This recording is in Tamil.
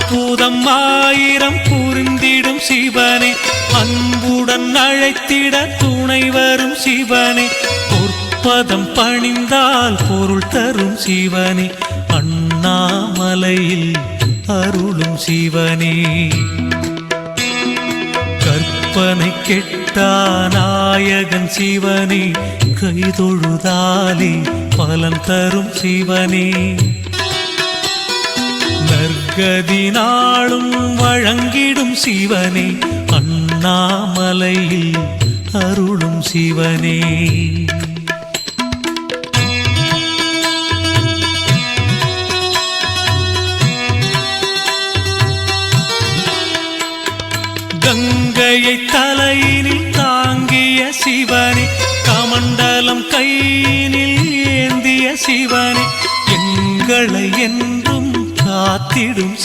அற்புதம் ஆயிரம் புரிந்திடும் சிவனே, அன்புடன் அழைத்திட துணை வரும் சிவனே, பொற்பதம் பணிந்தால் பொருள் தரும் சிவனே, அண்ணாமலையில் அருளும் சிவனே. கற்பனை கெட்டா நாயகன் சிவனே, கைதொழுதாலே பலன் தரும் சிவனே. நற்கதி நாளும் வழங்கிடும் சிவனே, அண்ணாமலையில் அருளும் சிவனே. கங்கையை தலையினில் தாங்கிய சிவனே, கமண்டலம் கையினில் ஏந்திய சிவனே, எங்களை என்றும் காத்திடும்